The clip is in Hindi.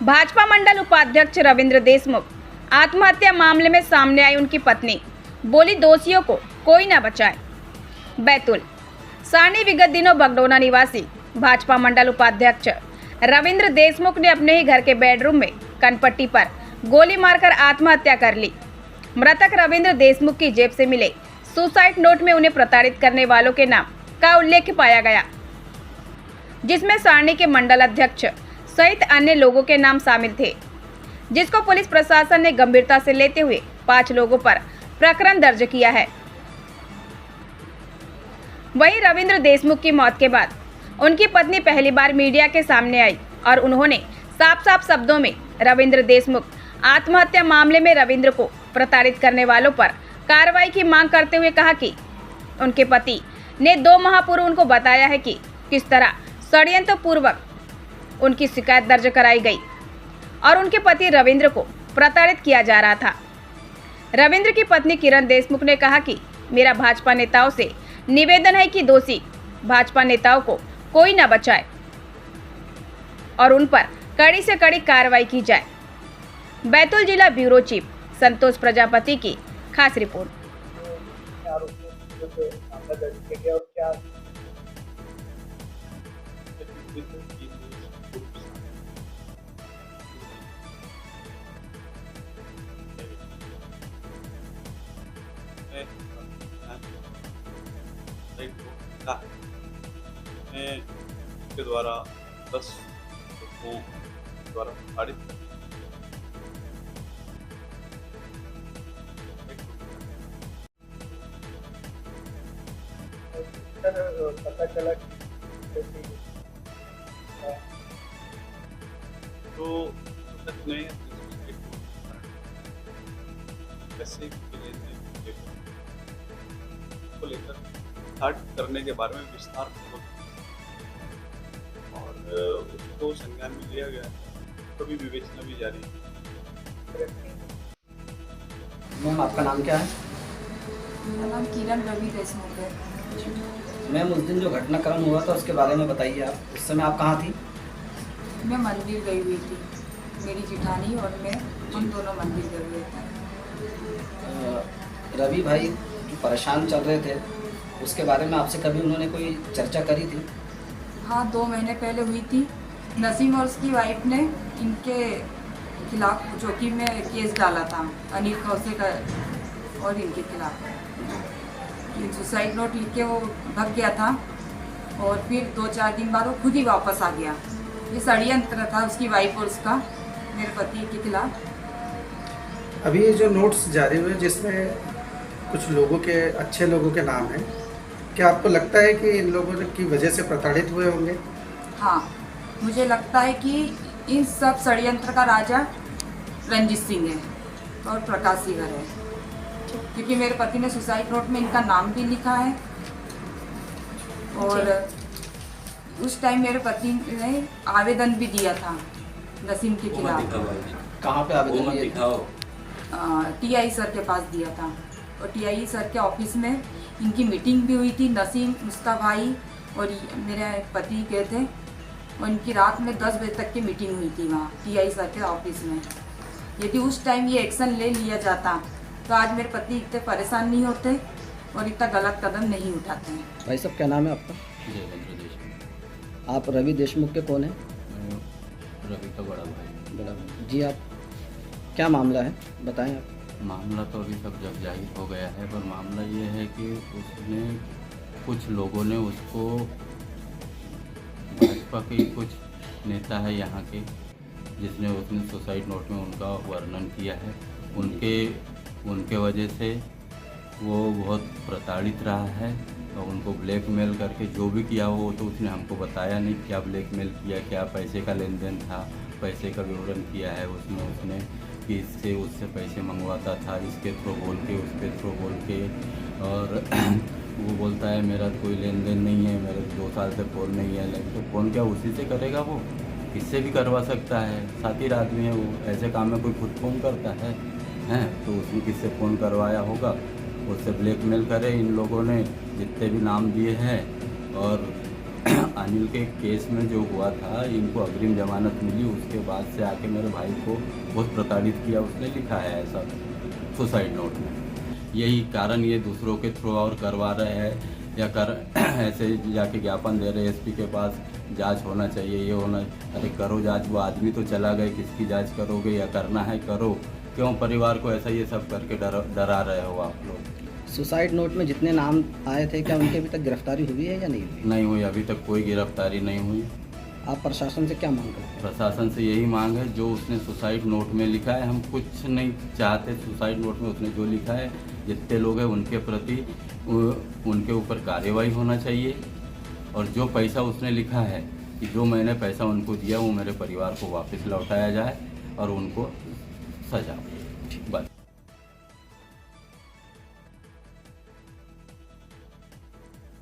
भाजपा मंडल उपाध्यक्ष रविंद्र देशमुख आत्महत्या मामले में सामने आई उनकी पत्नी, बोली दोषियों को कोई न बचाए। बैतूल सारणी विगत दिनों बगडोना निवासी भाजपा मंडल उपाध्यक्ष रविंद्र देशमुख ने अपने ही घर के बेडरूम में कनपट्टी पर गोली मारकर आत्महत्या कर ली। मृतक रविंद्र देशमुख की जेब से मिले सुसाइड नोट में उन्हें प्रताड़ित करने वालों के नाम का उल्लेख पाया गया, जिसमें सारणी के मंडल अध्यक्ष सहित अन्य लोगों के नाम शामिल थे, जिसको पुलिस प्रशासन ने गंभीरता से लेते हुए 5 लोगों पर प्रकरण दर्ज किया है। वहीं रविंद्र देशमुख की मौत के बाद उनकी पत्नी पहली बार मीडिया के सामने आई और उन्होंने साफ शब्दों में रविंद्र देशमुख आत्महत्या मामले में रविंद्र को प्रताड़ित करने वालों पर कार्रवाई की मांग करते हुए कहा कि उनके पति ने 2 माह पूर्व उनको बताया है कि किस तरह षड्यंत्र पूर्वक उनकी शिकायत दर्ज कराई गई और उनके पति रविंद्र को प्रताड़ित किया जा रहा था। रविंद्र की पत्नी किरण देशमुख ने कहा कि मेरा भाजपा नेताओं से निवेदन है कि दोषी भाजपा नेताओं को कोई न बचाए और उन पर कड़ी से कड़ी कार्रवाई की जाए। बैतूल जिला ब्यूरो चीफ संतोष प्रजापति की खास रिपोर्ट। के द्वारा 10 लोगों द्वारा प्रताड़ित पता चला तो तक नहीं पैसे के लेने को लेकर स्टार्ट करने के बारे में विस्तार और उसको संज्ञान में लिया गया, तो भी विवेचना भी जारी है। मैम आपका नाम क्या है? मेरा नाम किरण रवि देशमुख है। मैम उस दिन जो घटनाक्रम हुआ था उसके बारे में बताइए आप, उस समय आप कहाँ थी? मैं मंदिर गई हुई थी, मेरी जिठानी और मैं, हम दोनों मंदिर गए हुए थे। रवि भाई परेशान चल रहे थे, उसके बारे में आपसे कभी उन्होंने कोई चर्चा करी थी? हाँ, 2 महीने पहले हुई थी। नसीम और उसकी वाइफ ने इनके खिलाफ चौकी में केस डाला था, अनिल खौसे का और इनके खिलाफ सुसाइड नोट लिख के वो भाग गया था और फिर 2-4 दिन बाद वो खुद ही वापस आ गया। ये षड्यंत्र था उसकी वाइफ और उसका मेरे पति के खिलाफ। अभी ये जो नोट्स जारी हुए जिसमें कुछ लोगों के, अच्छे लोगों के नाम हैं, क्या आपको लगता है कि इन लोगों की वजह से प्रताड़ित हुए होंगे? हाँ, मुझे लगता है कि इन सब षड्यंत्र का राजा रंजीत सिंह है और प्रकाश सिंगर है, क्योंकि मेरे पति ने सुसाइड नोट में इनका नाम भी लिखा है और उस टाइम मेरे पति ने आवेदन भी दिया था नसीम के खिलाफ। कहाँ पे आवेदन दिया? टीआई सर के पास दिया था और टीआई सर के ऑफिस में इनकी मीटिंग भी हुई थी। नसीम, उसका भाई और मेरे पति गए थे और इनकी रात में 10 बजे तक की मीटिंग हुई थी वहाँ टीआई सर के ऑफिस में। यदि उस टाइम ये एक्शन ले लिया जाता तो आज मेरे पति इतने परेशान नहीं होते और इतना गलत कदम नहीं उठाते हैं। भाई साहब क्या नाम है आपका? जयवंत देशमुख। आप रवि देशमुख के कौन हैं? रवि का बड़ा भाई। बड़ा भाई जी। आप क्या मामला है बताएं आप। मामला तो अभी सब जग जाहिर हो गया है, पर मामला ये है कि उसने, कुछ लोगों ने उसको, भाजपा के कुछ नेता है यहाँ के, उसने सुसाइड नोट में उनका वर्णन किया है। उनके वजह से वो बहुत प्रताड़ित रहा है और उनको ब्लैकमेल करके जो भी किया हो तो उसने हमको बताया नहीं क्या ब्लैकमेल किया, क्या पैसे का लेन देन था, पैसे का विवरण किया है उसने कि इससे उससे पैसे मंगवाता था, इसके थ्रू बोल के उसके थ्रू बोल के, और वो बोलता है मेरा कोई लेन देन नहीं है, मेरे 2 साल से फ़ोन नहीं है। लेकिन तो फ़ोन क्या उसी से करेगा, वो किससे भी करवा सकता है, साथी आदमी है वो, ऐसे काम में कोई खुद फ़ोन करता है तो उसने किससे फ़ोन करवाया होगा, उससे ब्लैकमेल करे इन लोगों ने जितने भी नाम दिए हैं। और अनिल के केस में जो हुआ था, इनको अग्रिम जमानत मिली, उसके बाद से आके मेरे भाई को बहुत प्रताड़ित किया। उसने लिखा है ऐसा सुसाइड नोट में। यही कारण ये दूसरों के थ्रू और करवा रहे हैं या ऐसे जाके ज्ञापन दे रहे हैं एसपी के पास, जांच होना चाहिए, ये होना। अरे करो जांच, वो आदमी तो चला गए, किसकी जांच करोगे? या करना है करो, क्यों परिवार को ऐसा ये सब करके डरा रहे हो आप लोग? सुसाइड नोट में जितने नाम आए थे, क्या उनकी अभी तक गिरफ्तारी हुई है या नहीं हुई? नहीं हुई, अभी तक कोई गिरफ्तारी नहीं हुई। आप प्रशासन से क्या मांग करते हैं? प्रशासन से यही मांग है, जो उसने सुसाइड नोट में लिखा है, हम कुछ नहीं चाहते। सुसाइड नोट में उसने जो लिखा है, जितने लोग हैं उनके प्रति उनके ऊपर कार्रवाई होना चाहिए। और जो पैसा उसने लिखा है कि जो मैंने पैसा उनको दिया वो मेरे परिवार को वापस लौटाया जाए और उनको सजा। बस।